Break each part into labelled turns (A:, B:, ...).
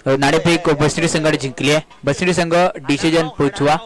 A: नाणेफेक बसनिडी संघाने जिंकली आहे. बसनिडी संघ डिसिजन पोचवा.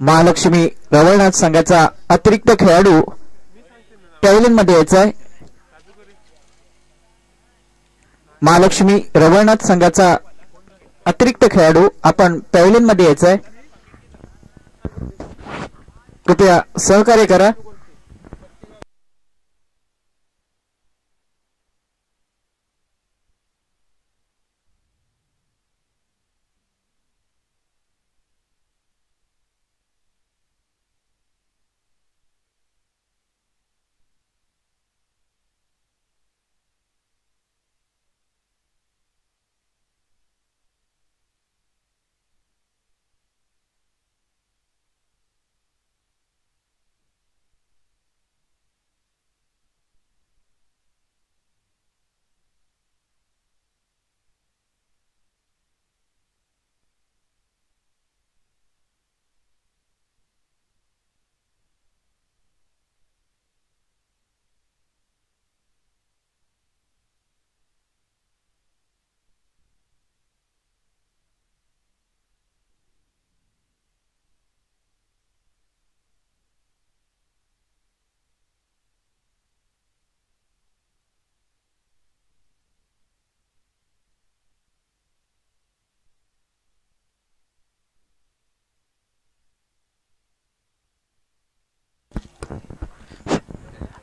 B: महालक्ष्मी रवळनाथ संघाचा अतिरिक्त खेळाडू पॅव्हलियन मध्ये यायचा आहे. महालक्ष्मी रवळनाथ संघाचा अतिरिक्त खेळाडू आपण पॅव्हलियन मध्ये यायचा आहे. कृपया सहकार्य करा.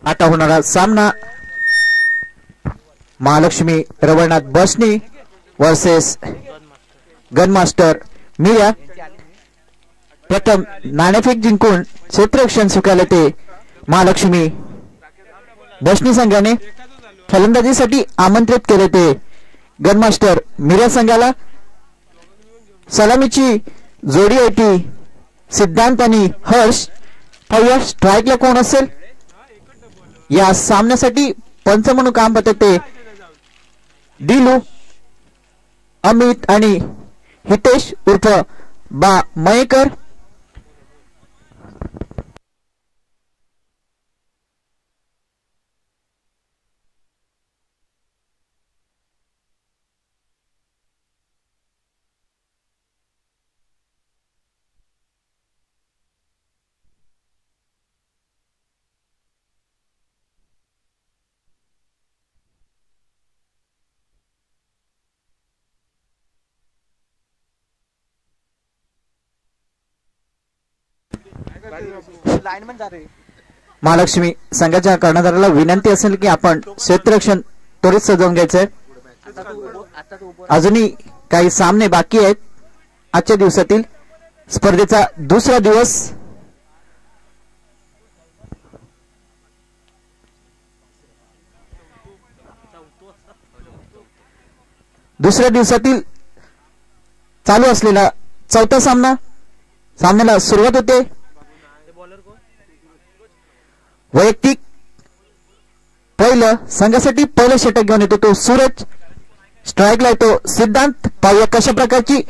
B: आता होणारा सामना महालक्ष्मी रवळनाथ बसनी वर्सेस गनमास्टर मीरा. प्रथम नाणेफेक जिंकून क्षेत्ररक्षण स्वीकारले ते महालक्ष्मी बसनी संघाने. फलंदाजीसाठी आमंत्रित केले ते गनमास्टर मीरा संघाला. सलामीची जोडी होती सिद्धांत आणि हर्ष. पाहूया स्ट्राईकला कोण असेल. या सामन्यासाठी पंच म्हणून काम पाहतात ते दिलू, अमित आणि हितेश उर्फ बा मयेकर. महालक्ष्मी संघाच्या कर्णधाराला विनंती असेल की आपण क्षेत्ररक्षण त्वरित सजवून घ्यायचंय. अजूनही काही सामने बाकी आहेत. आजच्या दिवसातील स्पर्धेचा दुसरा दिवस. दुसऱ्या दिवसातील चालू असलेला चौथा सामन्याला सुरुवात होते. वैयक्तिक पहिलं संघासाठी पहिलं षटक घेऊन येतो तो सूरज. स्ट्राईकला येतो सिद्धांत. पाहूया कशा प्रकारची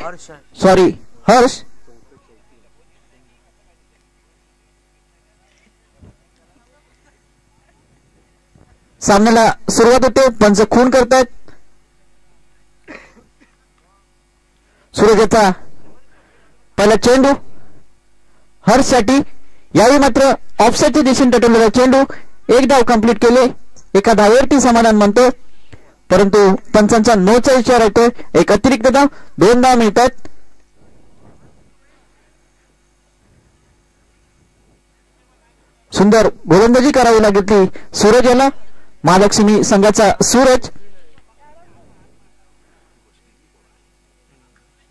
B: हर्ष. सामन्याला सुरुवात होते. पंच खून करतायत. सूरजचा पहिला चेंडू हर्षसाठी. यावेळी मात्र ऑफसाईडच्या दिशेने टटवलेला चेंडू. एक धाव कंप्लीट केले. एका धावेवरती समाधान म्हणतो, परंतु पंचांचा नोचा विचार येतोय. एक अतिरिक्त धाव, 2 धाव मिळतात. सुंदर गोलंदाजी करावी लागली सूरज याला. महालक्ष्मी संघाचा सूरज.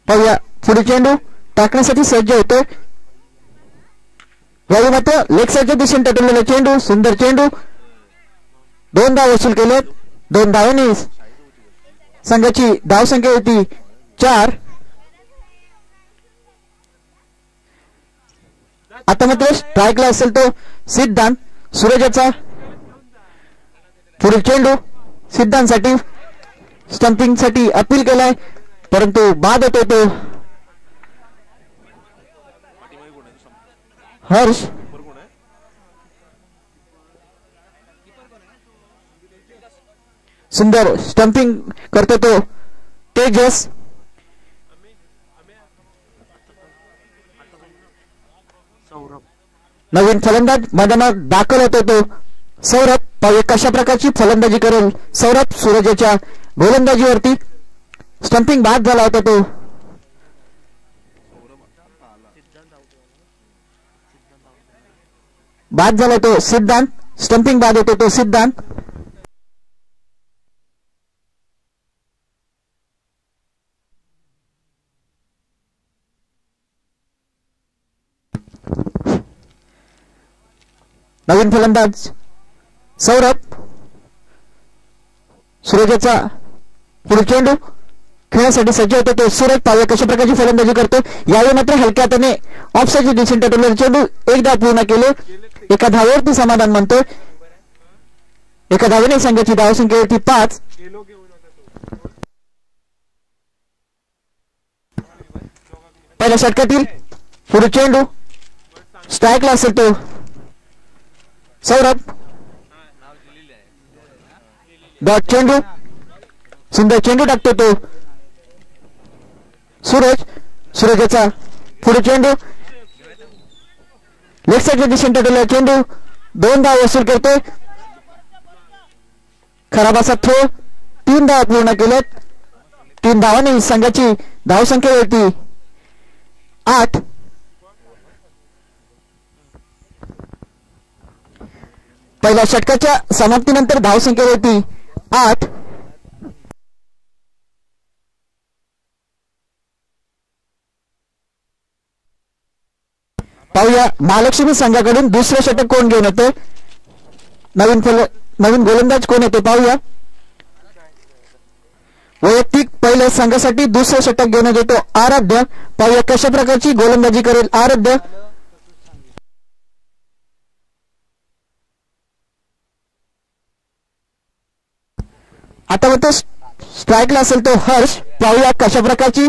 B: पाहूया पुढे चेंडू टाकण्यासाठी सज्ज होतोय. यावेळी मात्र लेग साईडच्या दिशेने टटवलेला चेंडू. सुंदर चेंडू. 2 धाव वसूल केलेत. 2 धावांनी संघाची धावसंख्या होती 4. आता मात्र स्ट्राईकला असेल तो सिद्धांत. सूरजाचा पुढील चेंडू सिद्धांतसाठी स्टंपिंग साठी अपील केलाय, परंतु बाद होतो तो हर्ष. सुंदर स्टंपिंग करतो तो तेजस. नवीन फलंदाज मैदानात दाखल होतो तो सौरभ. पाहूया कशा प्रकारची फलंदाजी करेल सौरभ. सूरजच्या गोलंदाजीवरती स्टंपिंग बाद झाला होता तो. बाद झाला तो सिद्धांत. स्टंपिंग बाद होतो तो सिद्धांत. नवीन फलंदाज सौरभ. सूरजचा पुढील चेंडू खेळण्यासाठी सज्ज होतो तो सूरज. पाहूया कशा प्रकारची फलंदाजी करतो. यावेळी मात्र हलक्या हाताने ऑफसाईडच्या दिशेने टटवलेला चेंडू. 1 धाव पूर्ण केले. एका धावेवरती समाधान म्हणतोय. एका धावेने संघाची धावसंख्या होती 5. पहिल्या षटकातील पुढील चेंडू स्ट्राईकला असेल तो सौरभ. डॉट चेंडू. सुंदर चेंडू टाकतो तो सूरज. सूरजचा पुढे चेंडू लेग साईडच्या दिशेने टटवलेला चेंडू. 2 धाव वसूल करतोय. खराब असा थ्रो. 3 धाव पूर्ण केलेत. 3 धावांनी संघाची धावसंख्या होती 8. पहिल्या षटकाच्या समाप्तीनंतर धावसंख्या होती 8. पाहूया महालक्ष्मी संघाकडून दुसरे षटक कोण घेऊन येते, नवीन गोलंदाज कोण येते पाहूया. वैयक्तिक पहिल्या संघासाठी दुसरे षटक घेऊन येतो आराध्य. पाहूया कशा प्रकारची गोलंदाजी करेल आराध्य. आता मग स्ट्राईकला असेल तो हर्ष. पाहूया कशा प्रकारची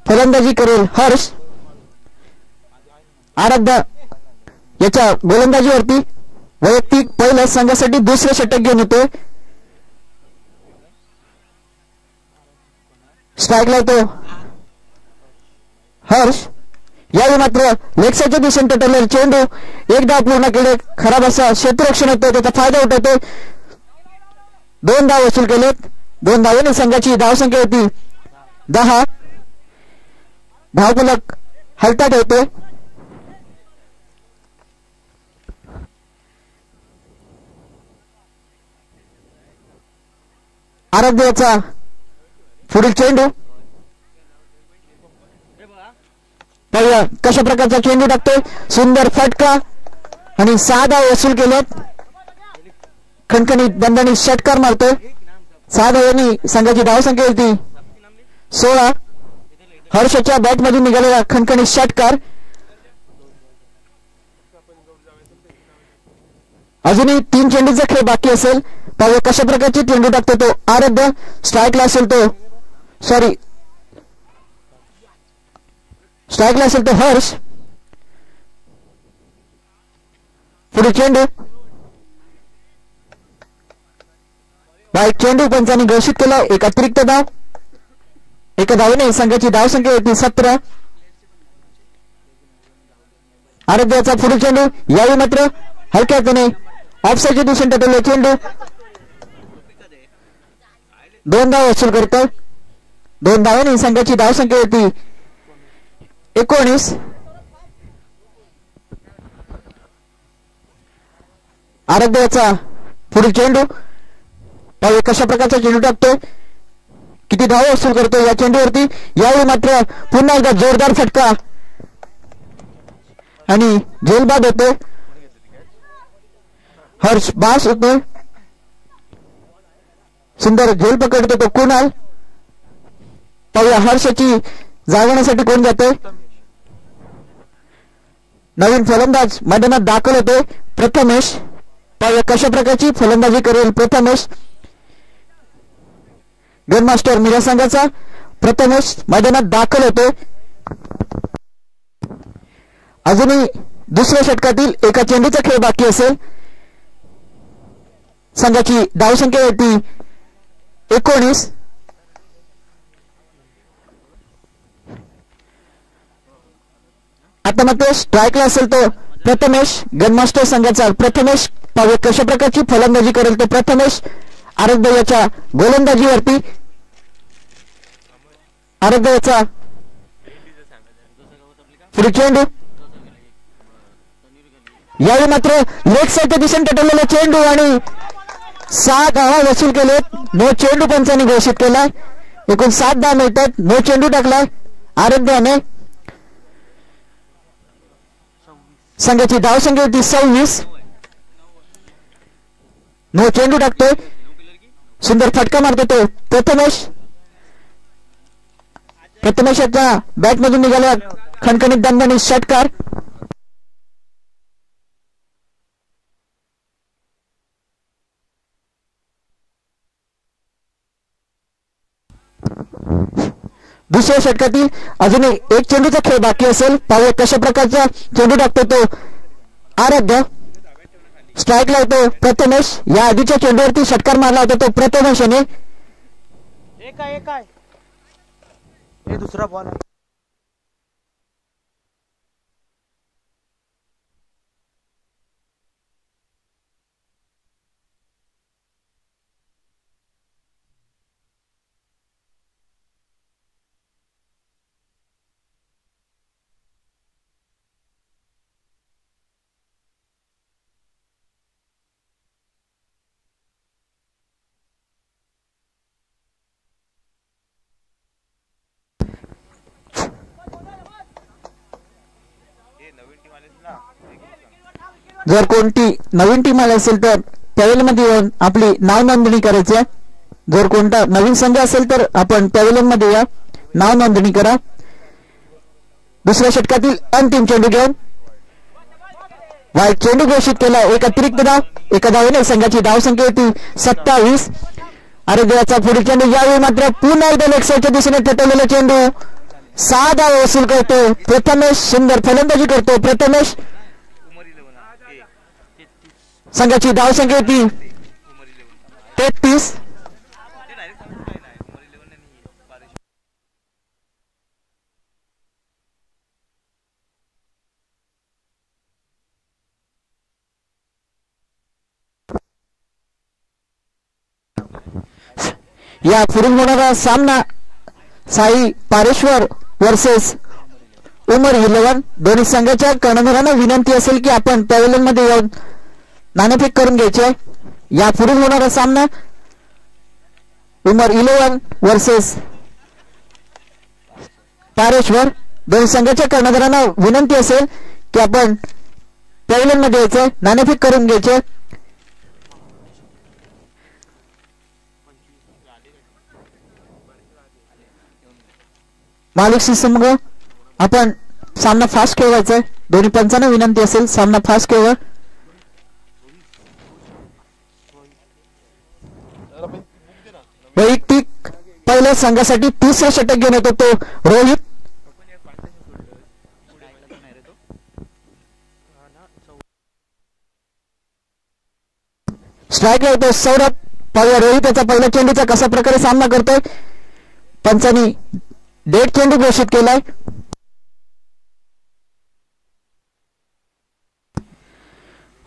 B: फलंदाजी करेल हर्ष. आराध्य याच्या गोलंदाजीवरती वैयक्तिक पहिल्या संघासाठी दुसरे षटक घेऊन येतोय. स्ट्राईकला येतो हर्ष. यावेळी मात्र लेक्साच्या दिशेने टटरलेला चेंडू एकदा पूर्ण केले, खराब असा क्षेत्ररक्षण होतं, त्याचा फायदा उठवतोय. 2 धाव वसूल केलेत. 2 धावेने संघाची धावसंख्या होती 10. धावफलक हलता ठेवतोय. आराध्याचा पुढील चेंडू. पाहूया कशा प्रकारचा चेंडू टाकतोय. सुंदर फटका आणि 6 धाव वसूल केल्यात. खणखणीत दणदणीत षटकार मारतोय. 6 धावांनी संघाची धावसंख्या होती 16. हर्षच्या बॅट मधून निघालेला खणखणीत षटकार. अजूनही 3 चेंडूचा खेळ बाकी असेल. पाहूया कशा प्रकारचे चेंडू टाकतो तो आराध्य. स्ट्राईकला असेल तो हर्ष. पुढे चेंडू. चेंडू पंचांनी घोषित केला. एक अतिरिक्त धाव. एका धावेने संघाची धावसंख्या होती 17. आराध्याचा पुढील चेंडू. यावेळी मात्र हलक्या हाताने ऑफसाईडच्या दिशेने टटरलेला चेंडू. 2 धाव वसूल करतो. 2 धावांनी संघाची धावसंख्या होती 19. आराध्याचा पुढील चेंडू. पाहूया कशा प्रकारचा चेंडू टाकतो, किती धाव वसूल करतो या चेंडूवरती. यावेळी मात्र पुन्हा एकदा जोरदार फटका आणि झेलबाद होतो. हर्ष बास होतो. सुंदर झेल पकडतो तो कुणाल. पाहूया हर्षची जागवण्यासाठी कोण जाते. नवीन फलंदाज मैदानात दाखल होते प्रथमेश. पाहूया कशा प्रकारची फलंदाजी करेल प्रथमेश. ग्रँडमास्टर मीरा संघाचा प्रथमेश मैदानात दाखल होते. अजूनही दुसऱ्या षटकातील एका चेंडूचा खेळ बाकी असेल. संघाची धावसंख्या होती 19. आता मात्र स्ट्राईकला असेल तो प्रथमेश ग्रँडमास्टर संघाचा प्रथमेश. पाहूया कशा प्रकारची फलंदाजी करेल तो प्रथमेश. आराध्य याच्या गोलंदाजीवरती. आराध्य याचा पुढे चेंडू. यावेळी मात्र लेग साईडच्या दिशेने टटरलेला चेंडू आणि 6 धावा वसूल केलेत. नो चेंडू पंचांनी घोषित केलाय. एकूण 7 धावा मिळतात. नो चेंडू टाकलाय आराध्याने. संघाची धावसंख्या होती 26. नो चेंडू टाकतोय. सुंदर फटका मारतो तो प्रथमेश. प्रथमेशाच्या बॅट मधून निघाला खणखणीत दणदणीत षटकार. दुसऱ्या षटकातील अजूनही एक चेंडूचा खेळ बाकी असेल. पाहूया कशा प्रकारचा चेंडू टाकतो तो आराध्य. स्ट्राईकला येतो प्रथमेश. या आधीच्या चेंडूवरती षटकार मारला होता तो प्रथमेश याने.
C: दुसरा बॉल.
B: जर कोणती नवीन टीम आली असेल तर पॅव्हेलियन मध्ये येऊन आपली नाव नोंदणी करायची आहे. जर कोणता नवीन संघ असेल तर आपण पॅव्हेलियन मध्ये या, नाव नोंदणी करा. दुसऱ्या षटकातील अंतिम चेंडू घेऊन वाईट चेंडू घोषित केला. एक अतिरिक्त धाव, एका धावेने संघाची धावसंख्या होती 27. अरे देवाचा पुढील चेंडू, यावेळी मात्र पुन्हा एकदा लेगसाईडच्या दिशेने ठेवलेला चेंडू 6 धाव वसूल करतो प्रथमेश. सुंदर फलंदाजी करतो प्रथमेश. संघाची धावसंख्या होती 33. या पुढील होणारा सामना साई पारेश्वर वर्सेस उमर 11. दोन्ही संघाच्या कर्णधारांना विनंती असेल की आपण पॅव्हेलियन मध्ये येऊन नाणेफेक करून घ्यायचे. या पुढील होणारा सामना उमर 11 वर्सेस पारेश्वर. दोन्ही संघाच्या कर्णधारांना विनंती असेल की आपण पॅव्हेलियन मध्ये यायचे, नाणेफेक करून घ्यायचे. मालिक संघ आपण सामना फास्ट खेळवायचा आहे. दोन्ही पंचांना विनंती असेल सामना फास्ट खेळवा. वैयक्तिक पहिल्या संघासाठी 30 षटक घेऊन येतो तो रोहित. स्ट्राईक होतो सौरभ. पाहूया रोहित याचा पहिल्या चेंडूचा कशा प्रकारे सामना करतोय. पंचांनी डेड चेंडू घोषित केलाय.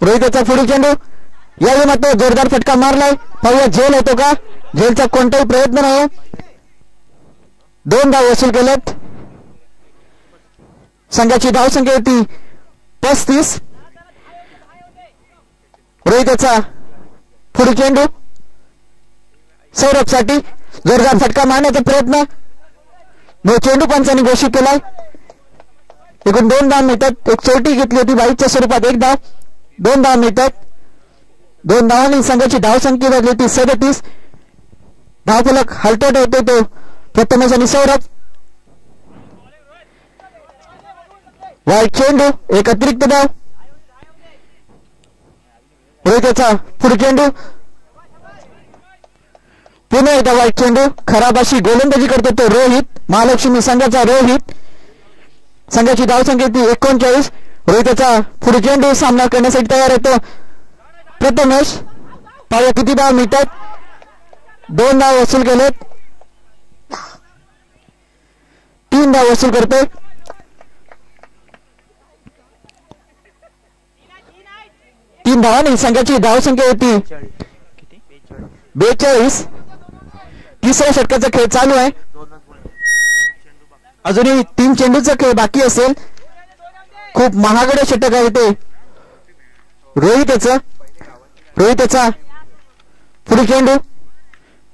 B: रोहितचा पुढील चेंडू, यावेळी मात्र जोरदार फटका मारलाय. पाहूया झेल होतो का. झेलचा कोणताही प्रयत्न नाही. 2 धाव वसूल केलेत. संघाची धावसंख्या होती 35. रोहितचा पुढील चेंडू सौरभसाठी जोरदार फटका मारण्याचा प्रयत्न. चेंडू पंचांनी घोषित केलाय. एकूण 2 धाव मिळतात. एक चोटी घेतली होती 22च्या स्वरूपात 1 धाव. 2 धाव मिळतात. 2 धावांनी संघाची धावसंख्या झाली होती 37. धावफलक हलतो ठेवतो तो प्रथमेश आणि सौरभ. वाईट चेंडू, एक अतिरिक्त धाव. रोहितचा पुढे चेंडू, पुन्हा एकदा वाईट चेंडू. खराब अशी गोलंदाजी करतो तो रोहित. महालक्ष्मी संघाचा रोहित. संघाची धावसंख्या होती 39. रोहितचा पुढे चेंडू सामना करण्यासाठी तयार होतो प्रथमेश. पाहूया किती धाव मिळतात. 2 धाव वसूल केलेत. 3 धाव वसूल करतोय. तीन धावांनी संघाची धावसंख्या होती 42. तिसऱ्या षटकाचा खेळ चालू आहे. अजूनही 3 चेंडूचा खेळ बाकी असेल. खूप महागडे षटक आहे ते रोहितचा पुढे चेंडू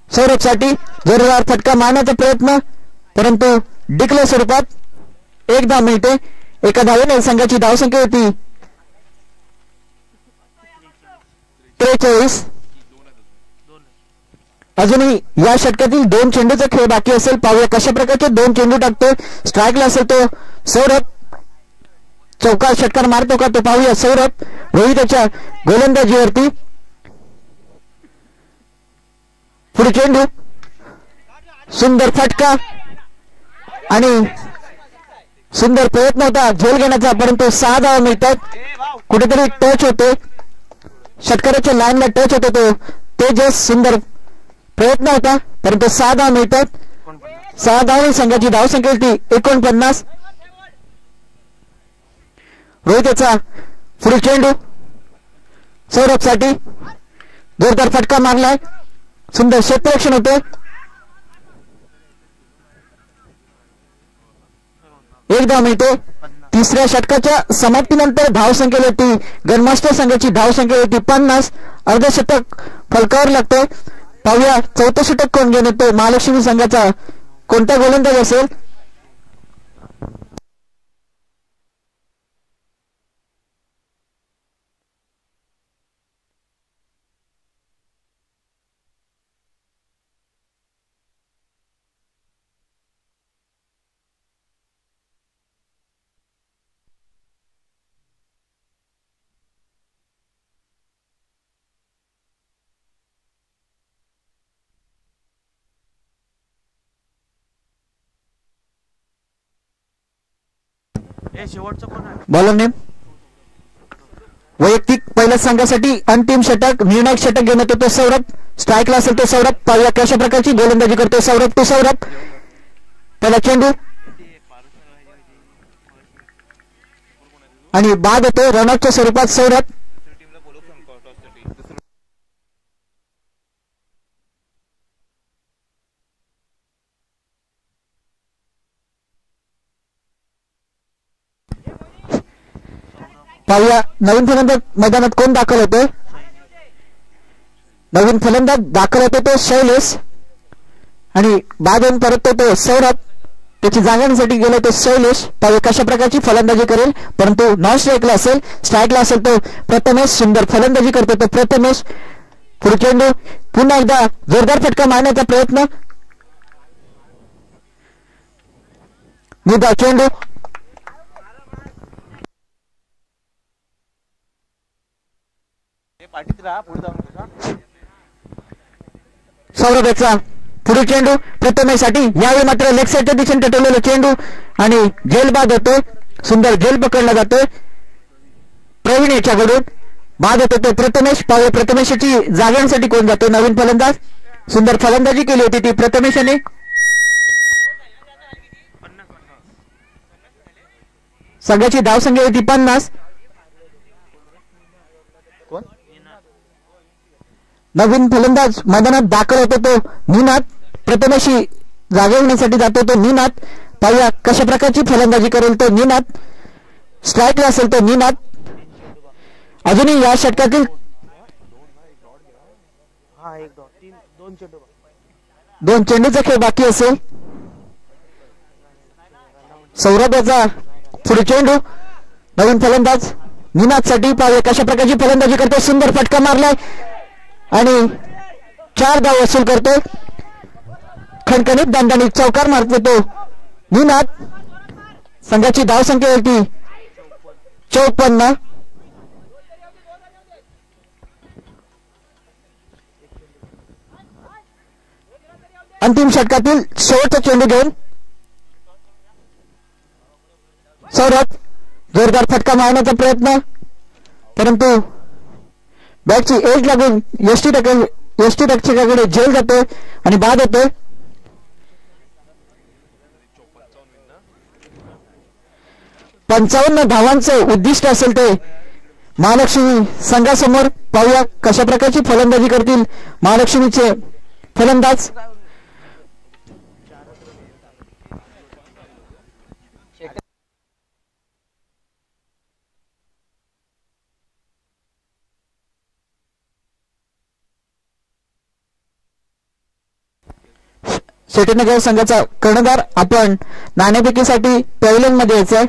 B: सौरभसाठी जोरदार फटका मारण्याचा प्रयत्न, परंतु डिक्लेअर स्वरूपात 1 धाव मिळते. एका धावेने संघाची धावसंख्या होती 43. अजूनही या षटकातील 2 चेंडूचा खेळ बाकी असेल. पाहूया कशा प्रकारचे 2 चेंडू टाकतो. स्ट्राईकला असेल तो सौरभ. चौकार षटकार मारतो का तो पाहूया सौरभ. रोहितच्या गोलंदाजीवरती पुढे चेंडू, सुंदर फटका आणि सुंदर प्रयत्न होता झेल घेण्याचा, परंतु 6 धावा मिळतात. कुठेतरी टच होतो, षटकाराच्या लाईनला टच होतो तो तेजस. सुंदर प्रयत्न होता, परंतु 6 धावा मिळतात. 6 धावांनी संघाची धावसंख्या होती 49. रोहितचा पुढील चेंडू सौरभसाठी जोरदार फटका मारलाय. सुंदर क्षेत्ररक्षण होते. 1 धाव मिळते. तिसऱ्या षटकाच्या समाप्तीनंतर धावसंख्या होती गनमास्टर संघाची धावसंख्या होती 50. अर्धशतक फलकावर लागतोय. पाहूया 4थं षटक कोण घेऊन येतो. महालक्ष्मी संघाचा कोणता गोलंदाज असेल.
C: हे शेवटचं कोण आहे?
B: बॉलर नेम वैयक्तिक पहिल्या संघासाठी अंतिम षटक निर्णायक षटक घेऊन येतो तो सौरभ. स्ट्राईकला असेल तो सौरभ. पाहूया कशा प्रकारची गोलंदाजी करतो सौरभ. तो सौरभ पहिला चेंडू आणि बाद होतो रनआउटच्या स्वरूपात सौरभ. पाहूया नवीन फलंदाज मैदानात कोण दाखल होते. नवीन फलंदाज दाखल होते तो शैलेश आणि बाद होऊन परत तो सौरभ. त्याची जागण्यासाठी गेला तो शैलेश. पाहूया कशा प्रकारची फलंदाजी करेल, परंतु नॉन स्ट्राईकला असेल. स्ट्राईकला असेल तो प्रथमेश. सुंदर फलंदाजी करतो तो प्रथमेश. पुढे चेंडू पुन्हा एकदा जोरदार फटका मारण्याचा प्रयत्न. मुद्दा चेंडू
C: पाठीत राहा, पुढे जाऊन बघा.
B: सौरभ याचा पुढे चेंडू प्रथमेसाठी. यावेळी मात्र लेग साईडच्या दिशेने टटवलेला चेंडू आणि झेल बाद होतोय. सुंदर झेल पकडला जातोय प्रवीण याच्याकडून. बाद होतो तो प्रथमेश. पाहूया प्रथमेशची जागण्यासाठी कोण जातो. नवीन फलंदाज. सुंदर फलंदाजी केली होती ती प्रथमेशाने. संघाची धावसंख्या होती 50.
C: कोण?
B: नवीन फलंदाज मैदानात दाखल होतो तो निनाद. प्रथमेशी जागवण्यासाठी जातो तो निनाद. पाहूया कशा प्रकारची फलंदाजी करेल तो निनाद. स्ट्राईकला असेल तो निनाद. अजूनही या षटकातील
C: हा एक डॉट तीन दोन चेंडू.
B: दोन चेंडूचा खेळ बाकी असेल. सौरभ याचा पुढे चेंडू नवीन फलंदाज निनाद साठी. पाहूया कशा प्रकारची फलंदाजी करतो. सुंदर फटका मारलाय आणि 4 धाव वसूल करतो. खणखणीत दणदणीत चौकार मारतो तो निनाद. संघाची धावसंख्या होती 54. अंतिम षटकातील शेवटचा चेंडू घेऊन सौरभ जोरदार फटका मारण्याचा प्रयत्न, परंतु बॅटची एज लागून यष्टीरक्षकाकडे झेल जातोय आणि बाद होतोय. 55 धावांचं उद्दिष्ट असेल ते महालक्ष्मी संघासमोर. पाहूया कशा प्रकारची फलंदाजी करतील महालक्ष्मीचे फलंदाज. शेटीनगर संघाचा कर्णधार आपण नाणेफेकीसाठी पॅव्हलियन मध्ये यायचंय.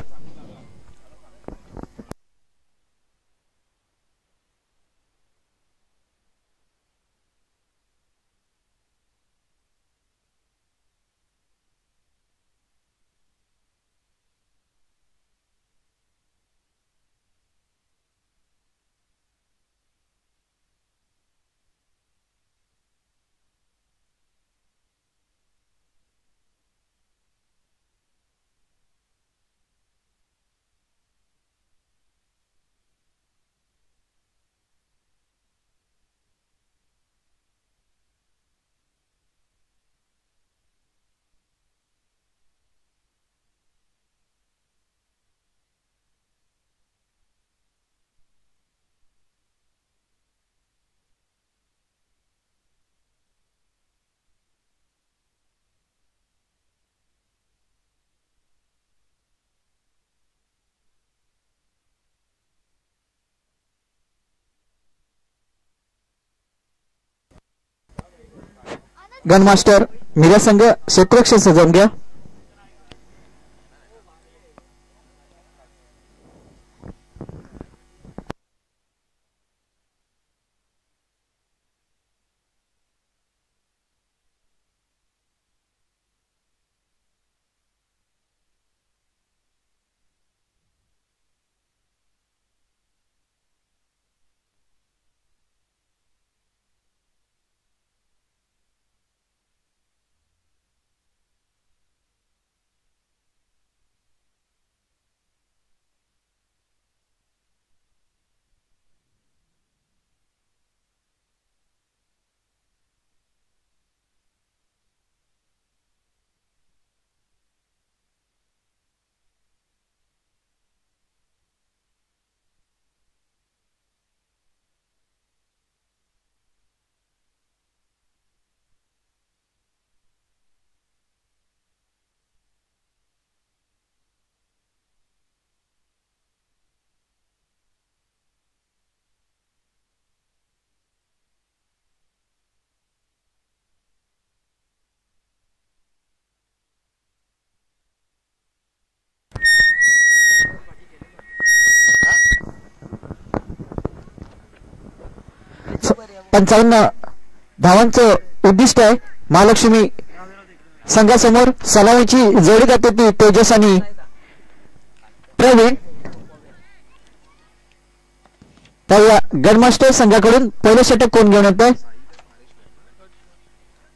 B: गनमास्टर मीरा संघ क्षेत्ररक्षण सजवून घ्या. 55 धावांचं उद्दिष्ट आहे. महालक्ष्मी संघासमोर सलामीची जोडी जाते ती तेजस आणि प्रवीण. त्या गडमास्टर संघाकडून पहिलं षटक कोण घेऊन येतंय?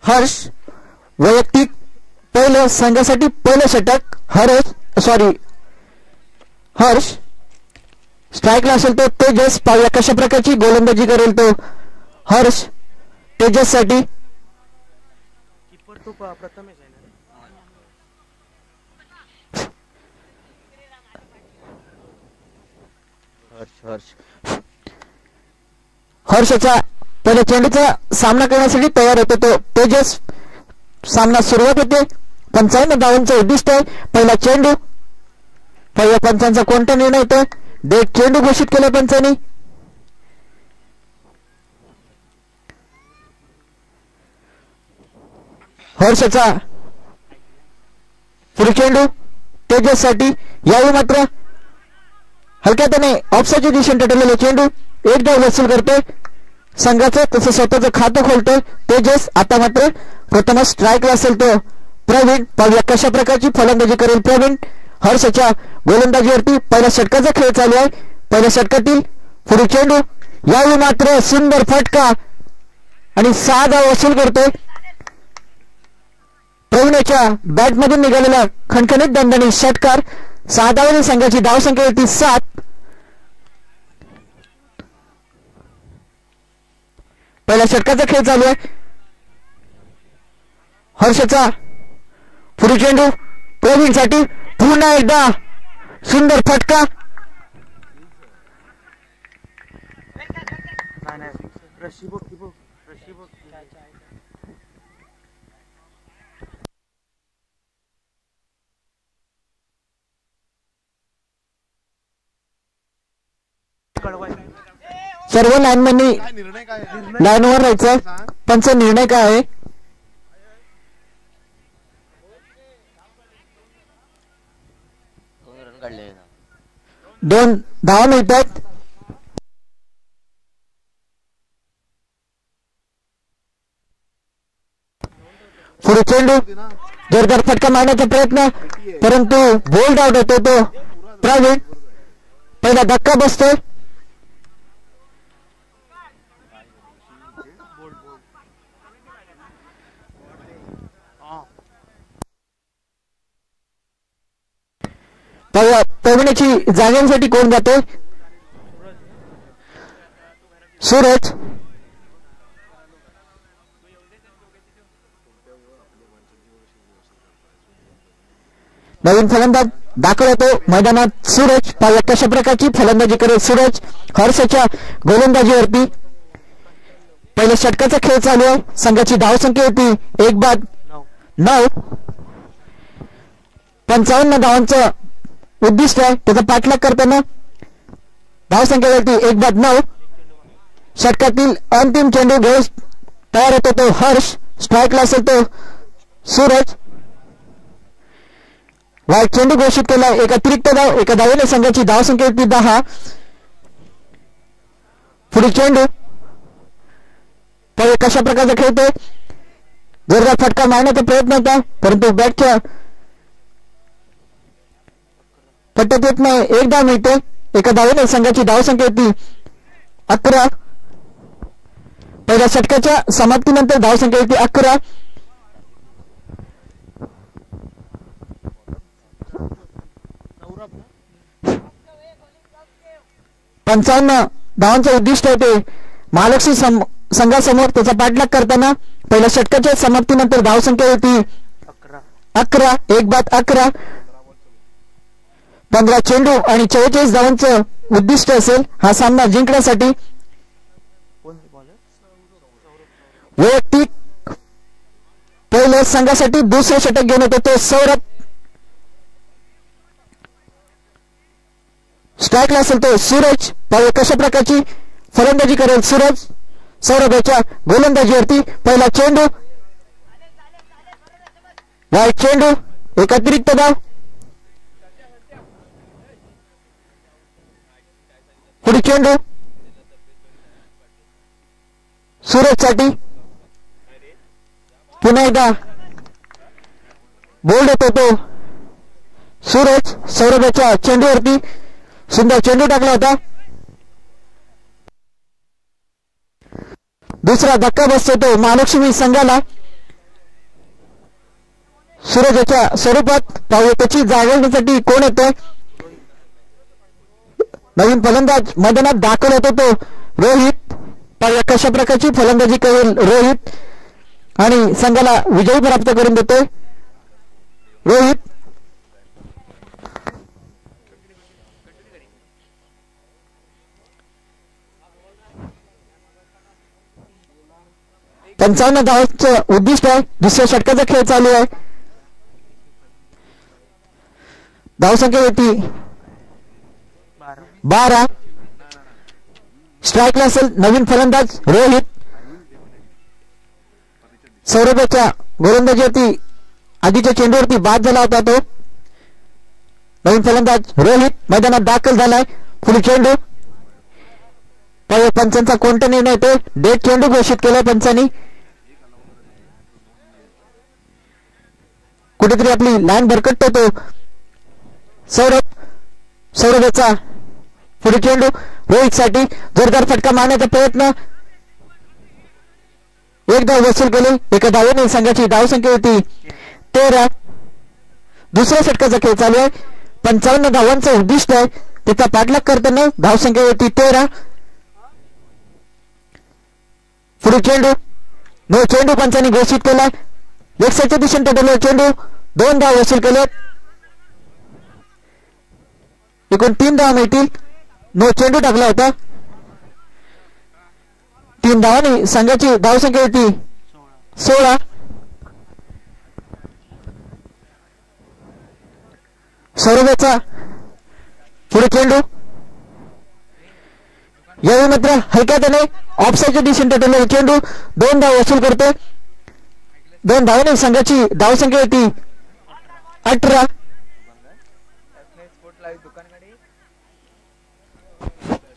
B: हर्ष. वैयक्तिक पहिलं संघासाठी पहिलं षटक हर्ष. स्ट्राईकला असेल तो तेजस. पाहूया कशा प्रकारची गोलंदाजी करेल तो हर्ष तेजस साठी.
C: कीपर तो प्रथमेश आहे ना.
B: हर्षचा पहिल्या चेंडूचा सामना करण्यासाठी तयार होतो तो तेजस. सामना सुरुवात होते. 55 धावांचं उद्दिष्ट आहे. पहिला चेंडू. पहिल्या पंचांचा कोणता निर्णय होतो? डेट चेंडू घोषित केला पंचांनी. हर्षचा पुढे चेंडू तेजस साठी. यावेळी मात्र हलक्याने ऑफसाईडच्या दिशेने टटलेला चेंडू. एक डाव वसूल करतोय संघाचं, तसं स्वतःचं खातं खोलतोय तेजस. आता मात्र प्रथमच स्ट्राईकला असेल तो प्रवीण. पाहूया कशा प्रकारची फलंदाजी करेल प्रवीण. हर्षच्या गोलंदाजीवरती पहिल्या षटकाचा खेळ चालू आहे. पहिल्या षटकातील पुढे चेंडू. यावेळी मात्र सुंदर फटका आणि 6 धावा वसूल करतोय. प्रवीणच्या बॅटमधून निघालेला खणखणीत दणदणीत षटकार. 6 धावांनी संघाची धावसंख्या होती 7. पहिल्या षटकाचा खेळ चालू आहे. हर्षचा पुढे चेंडू प्रवीण साठी. पुन्हा एकदा सुंदर फटका.
C: रशी बघ की बघ. रशी बघ.
B: सर्व लाईनमॅननी लाईनवर राहायचं. पंच निर्णय काय आहे? दोन धावा मिळतात. पुढे चेंडू. जोरदार फटका मारण्याचा प्रयत्न, परंतु बोल्ड आउट होतो तो प्रवीण. पहिला धक्का बसतोय. प्रवीणाची जागांसाठी कोण जाते? सूरज. नवीन फलंदाज दाखल होतो मैदानात सूरज. पाहूया कशा प्रकारची फलंदाजी करेल सूरज. हर्षच्या गोलंदाजीवरती पहिल्या षटकाचा खेळ चालू आहे. संघाची धावसंख्या होती 1-9. 55 धावांचं उद्दिष्ट आहे. त्याचा पाठलाग करताना धावसंख्या होती 1-9. षटकातील अंतिम चेंडू घेऊन तयार होतो तो हर्ष. स्ट्राईकला असेल तो सूरज. वाईट चेंडू घोषित केला. एक अतिरिक्त धाव. एका धावेने संघाची धावसंख्या होती 10. पुढील चेंडू. तर कशा प्रकारचा खेळतोय. जोरदार फटका मारण्याचा प्रयत्न होता, परंतु बॅटच्या पट्ट्यात येत नाही. एक धाव मिळते. एका धावेने संघाची धावसंख्या होती 11. पहिल्या षटकाच्या समाप्तीनंतर धावसंख्या होती 11. पंचावन्न धावांचं उद्दिष्ट होते महालक्ष्मी संघासमोर. त्याचा पाठलाग करताना पहिल्या षटकाच्या समाप्तीनंतर धावसंख्या होती 11. 1-11. 15 चेंडू आणि 44 धावांचं उद्दिष्ट असेल हा सामना जिंकण्यासाठी. वैयक्तिक पहिल्या संघासाठी दुसरे षटक घेऊन येतो तो सौरभ. स्ट्राईकला असेल तो सूरज. पाहूया कशा प्रकारची फलंदाजी करेल सूरज. सौरभच्या गोलंदाजीवरती पहिला चेंडू. वाईट चेंडू. एक अतिरिक्त धाव. पुढे चेंडू. सूरजसाठी पुन्हा एकदा बोल्ड होतो तो सूरज. सौरभच्या चेंडूवरती सुंदर चेंडू टाकला होता. दुसरा धक्का बसतो तो महालक्ष्मी संघाला. सूरजच्या स्वरूपात पाहूया त्याची जागवण्यासाठी कोण येतोय. नवीन फलंदाज मैदानात दाखल होतो तो रोहित. पाहूया कशा प्रकारची फलंदाजी करेल रोहित आणि संघाला विजयी प्राप्त करून देतोय रोहित. पंचावन्न धावांचं उद्दिष्ट आहे. दुसऱ्या षटकाचा खेळ चालू आहे. धावसंख्या होती 12. स्ट्राईकला असेल नवीन फलंदाज रोहित. सौरभच्या गोलंदाजीवरती आधीच्या चेंडूवरती बाद झाला होता तो. नवीन फलंदाज रोहित मैदानात दाखल झालाय. पुढे चेंडू पंचांचा कोणता निर्णय येतो. डेट चेंडू घोषित केलाय पंचांनी. कुठेतरी आपली लाईन भरकटतो तो सौरभचा पुढे चेंडू रोहित साठी जोरदार फटका मारण्याचा प्रयत्न. एक धाव वसूल केले. एका धावेने संघाची धावसंख्या होती 13. दुसऱ्या षटकाचा खेळ चालू आहे. 55 धावांचं उद्दिष्ट आहे. त्याचा पाठलाग करताना धावसंख्या होती 13. पुढे चेंडू नो चेंडू पंचांनी घोषित केला. लेग साईडच्या दिशेने टोटल चेंडू 2 धाव वसूल केले. एकूण 3 धावा मिळतील. नो चेंडू टाकला होता. 3 धावांनी संघाची धावसंख्या होती 16. सौरभचा पुढे चेंडू यावेळी मात्र हलक्याने ऑफसाईडच्या दिशेने टोटल चेंडू 2 धाव वसूल करतो. 2 धावांनी संघाची धावसंख्या होती 18.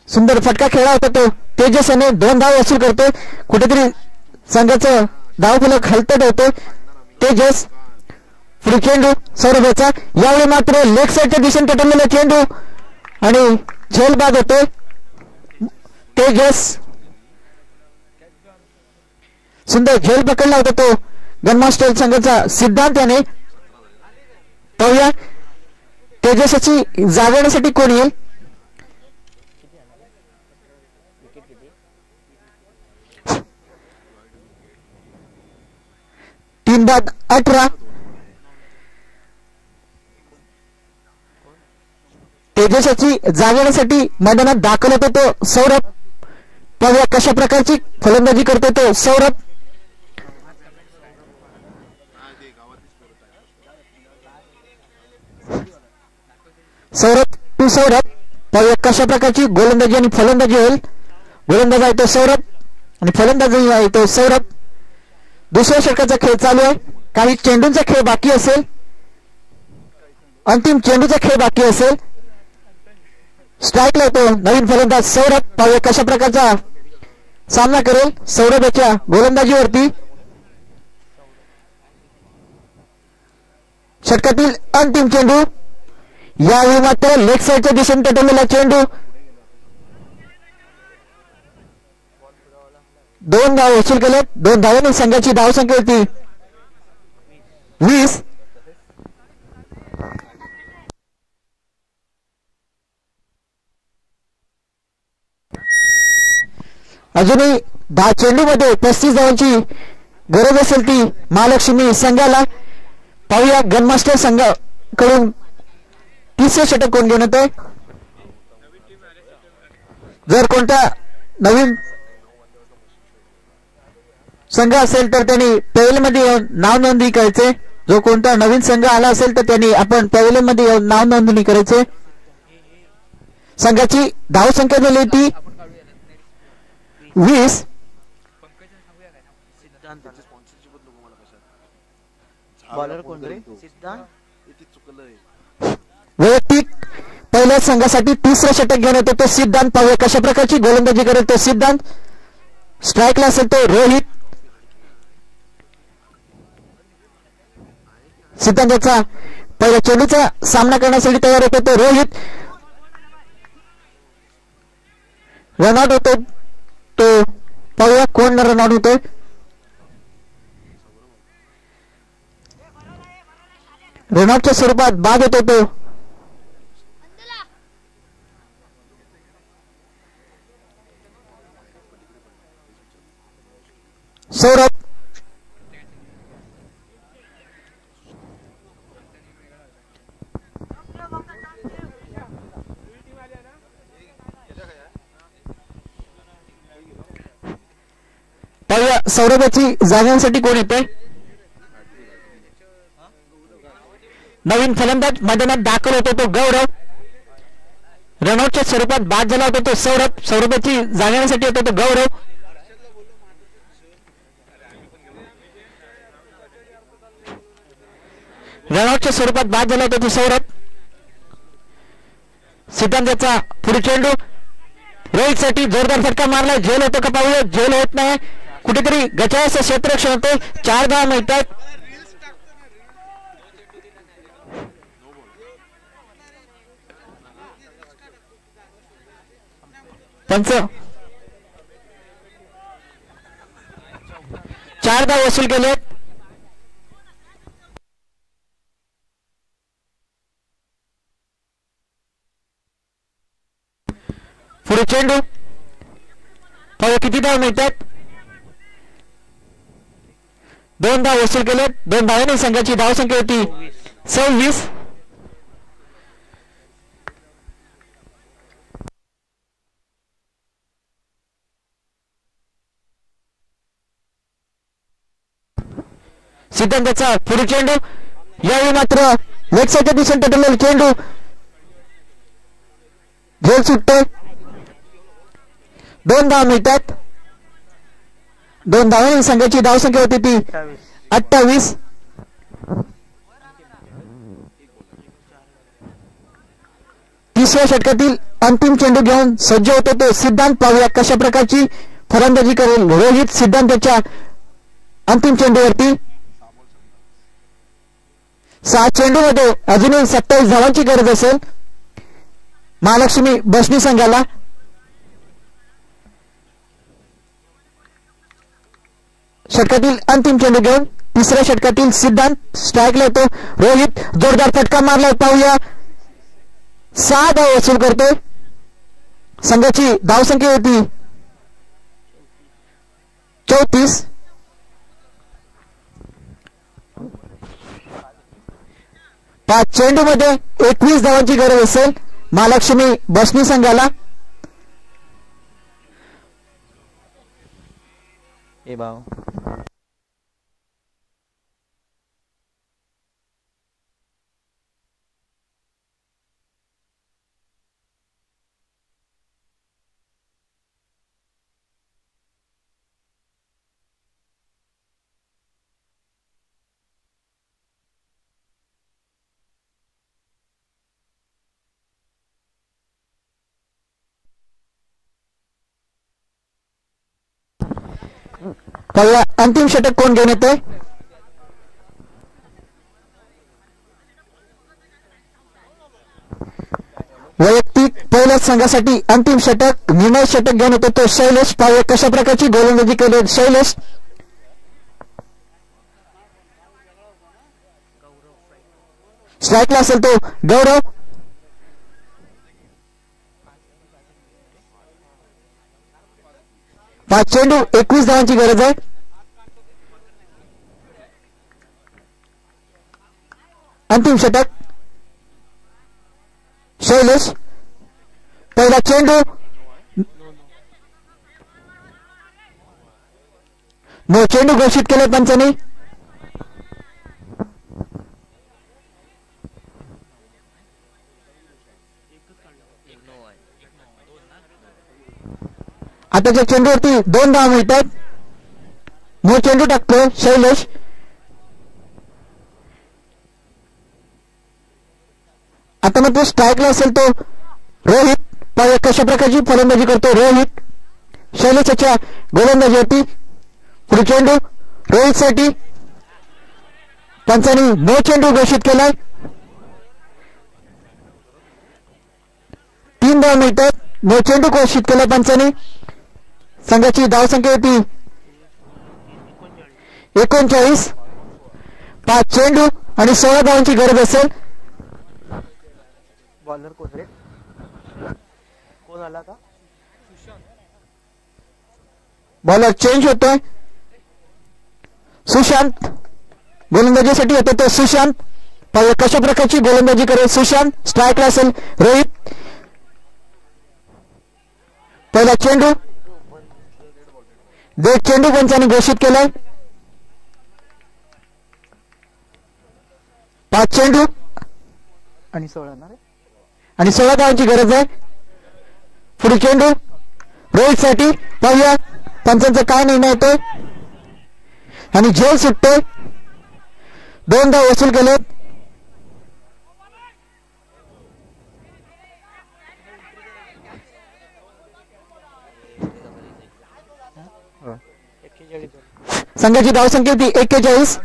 B: सुंदर फटका खेळला होता तो तेजस याने 2 धाव वसूल करतोय. कुठेतरी संघाचं धावफलक हलतट होतोय. तेजस पुढे चेंडू सौरभचा यावेळी मात्र लेग साईडच्या दिशेने टटलेला चेंडू आणि झेल बाद होतोय. तेजस सुंदर झेल पकडला होता तो गनमास्टर संघाचा सिद्धांत याने. पाहूया तेजसची जागवण्यासाठी कोण येईल. तीन बाद 18. तेजसची जागवण्यासाठी मैदानात दाखल होतो तो सौरभ. पाहूया कशा प्रकारची फलंदाजी करतो तो सौरभ. सौरभ पाहूया कशा प्रकारची गोलंदाजी आणि फलंदाजी होईल. गोलंदाज आहे तो सौरभ आणि फलंदाजी आहे तो सौरभ. दुसऱ्या षटकाचा खेळ चालू आहे. काही चेंडूंचा खेळ बाकी असेल. अंतिम चेंडूचा खेळ बाकी असेल. स्ट्राईकला येतो नवीन फलंदाज सौरभ. पाहूया कशा प्रकारचा सामना करेल सौरभच्या गोलंदाजीवरती. षटकातील अंतिम चेंडू यावेळी मात्र लेग साईडच्या दिशेने टटवलेला चेंडू. 2 धाव वसूल केले. 2 धावांनी संघाची धावसंख्या होती 20. अजूनही 10 चेंडूमध्ये 35 धावांची गरज असेल ती महालक्ष्मी संघाला. पाहूया गनमास्टर संघाकडून तिसरे षटक कोण घेऊन येतोय. जर कोणता नवीन संघ असेल तर त्यांनी पॅव्हेलियन मध्ये येऊन नाव नोंदणी करायचे. जो कोणता नवीन संघ आला असेल तर त्यांनी आपण पॅव्हेलियन मध्ये येऊन नाव नोंदणी करायचे. संघाची धावसंख्या झाली होती 20. वैयक्तिक पहिल्या संघासाठी तिसरं षटक घेऊन येतो तो सिद्धांत. पाहूया कशा प्रकारची गोलंदाजी करेल तो सिद्धांत. स्ट्राईकला असेल तो रोहित. सिद्धांतचा पहिल्या चेंडूचा सामना करण्यासाठी तयार होतो तो रोहित. रनआउट होतो तो. पाहूया कोण रनआउट होतोय. रनआउटच्या स्वरूपात बाद होतो तो. सौरभ. पाहूया सौरभाची जाण्यासाठी कोण येते. नवीन फलंदाज मैदानात दाखल होतो तो गौरव. रनआउटच्या स्वरूपात बाद झाला होता तो सौरभ. सौरभाची जाण्यासाठी येतो तो गौरव. रनआउटच्या स्वरूपात बाद झाला होता तो सौरभ. सिद्धांतचा पुढे चेंडू रोहित साठी जोरदार फटका मारला. झेल होतो का पाहूया. झेल होत नाही. कुठेतरी गचाळाचं क्षेत्ररक्षण होते. 4 धावा मिळतात. पंच 4 धावा वसूल केले. पुढे चेंडू पाहूया किती धावा मिळतात. 2 धावा वसूल केले. 2 धावांनी संघाची धावसंख्या होती 26. सिद्धांतचा पुढे चेंडू यावेळी मात्र लेग साईडच्या दिशेने टटलेला चेंडू. झेल सुटते. 2 धावा मिळतात. 2 धावांनी संघाची धावसंख्या होती ती 28. तिसऱ्या षटकातील अंतिम चेंडू घेऊन सज्ज होतो तो सिद्धांत. पाहूया कशा प्रकारची फलंदाजी करेल रोहित सिद्धांतच्या अंतिम चेंडूवरती. 6 चेंडूमध्ये अजूनही 27 धावांची गरज असेल महालक्ष्मी बसनी संघाला. षटकातील अंतिम चेंडू घेऊन तिसऱ्या षटकातील सिद्धांत स्ट्राईकला येतो. रोहित जोरदार फटका मारलाय. पाहूया 6 धावा वसूल करतोय. संघाची धावसंख्या होती 34. 5 चेंडूमध्ये 21 धावांची गरज असेल महालक्ष्मी बसनी संघाला.
C: ए भाऊ
B: पहिला अंतिम षटक कोण घेऊन येते. वैयक्तिक पहिल्याच संघासाठी अंतिम षटक निर्णायक षटक घेऊन येतो तो शैलेश. पाहूया कशा प्रकारची गोलंदाजी केली शैलेश. स्ट्राईकला असेल तो गौरव. पाच चेंडू 21 धावांची गरज आहे. अंतिम षटक शैलेश. पहिला चेंडू नो चेंडू घोषित केले पंचांनी. आताच्या चेंडूवरती 2 धावा मिळतात. नो चेंडू टाकतो शैलेश. आता मात्र स्ट्राईकला असेल तो रोहित. पाहूया कशा प्रकारची फलंदाजी करतो रोहित. शैलेशच्या गोलंदाजीवरती. पुढे चेंडू रोहितसाठी. पंचांनी नो चेंडू घोषित केलाय. 3 धावा मिळतात. नो चेंडू घोषित केलाय पंचांनी. संघाची धावसंख्या होती 39. 5 चेंडू आणि 16 धावांची गरज असेल.
C: बॉलर कोण रे? कोण आला का?
B: बॉलर चेंज होतोय. सुशांत गोलंदाजीसाठी होतो तो सुशांत. पाहूया कशा प्रकारची गोलंदाजी करेल सुशांत. स्ट्राईकला असेल रोहित. पहिला चेंडू देख चेंडू पंचांनी घोषित केलाय. 5 चेंडू
C: आणि 16 ना रे?
B: आणि 16 धावांची गरज आहे. पुढे चेंडू रोहितसाठी. पाहूया पंचांचा काय निर्णय येतोय. आणि झेल सुटतोय. 2 धाव वसूल केलेत. संघाची धावसंख्या होती 41.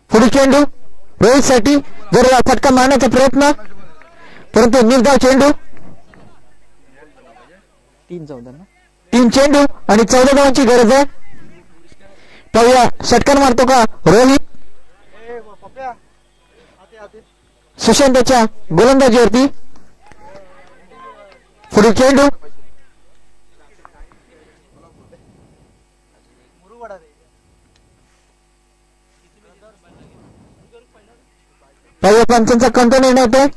B: पुढे चेंडू रोहितसाठी. जोरदार फटका मारण्याचा प्रयत्न परंतु निर्धाव चेंडू. 3 चेंडू आणि 14 धावांची गरज आहे. पाहूया षटकार मारतो का रोहित. सुशांतच्या गोलंदाजीवरती. पुढे चेंडू पाहूया पंचांचा कोणता निर्णय होतोय.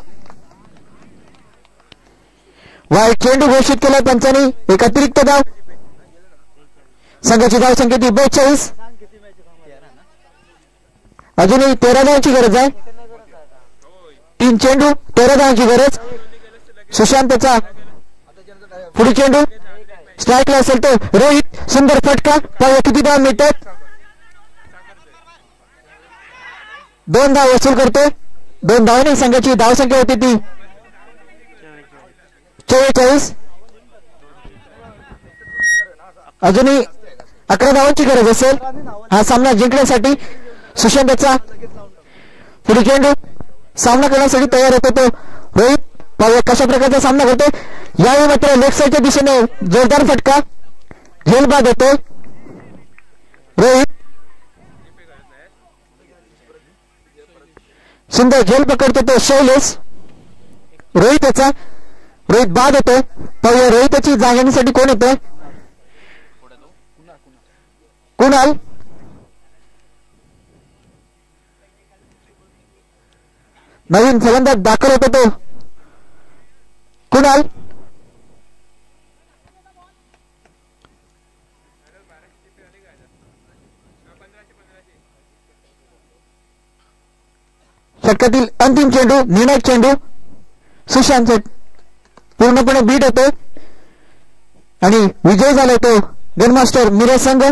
B: वाईट चेंडू घोषित केलाय पंचांनी. एक अतिरिक्त धाव. संघाची धावसंख्या ती 42. अजूनही 13 धावांची गरज आहे. 3 चेंडू 13 धावांची गरज. सुशांतचा पुढे चेंडू स्ट्राईकला असेल तो रोहित. सुंदर फटका. पाहूया किती धाव मिळतात. 2 धाव वसूल करतोय. 2 धावांनी संघाची धावसंख्या होती ती 44. अजूनही 11 धावांची गरज असेल हा सामना जिंकण्यासाठी. सुशांतचा पुढे चेंडू सामना करण्यासाठी तयार होतो तो रोहित. पाहूया कशा प्रकारचा सामना करतो. यावेळी मात्र लेग साईडच्या दिशेने जोरदार फटका. झेल बाद होतोय रोहित. सुंदर झेल पकडतो तो शैलेश. रोहितचा रोहित बाद होतोय. पाहूया रोहितची जागेसाठी कोण येतोय. कुणाल. नवीन फलंदाज दाखल होतो तो कुणाल. षटकातील अंतिम चेंडू निर्णायक चेंडू. सुशांत पूर्णपणे बीट होतो आणि विजय झाला तो गनमास्टर मिरज संघ.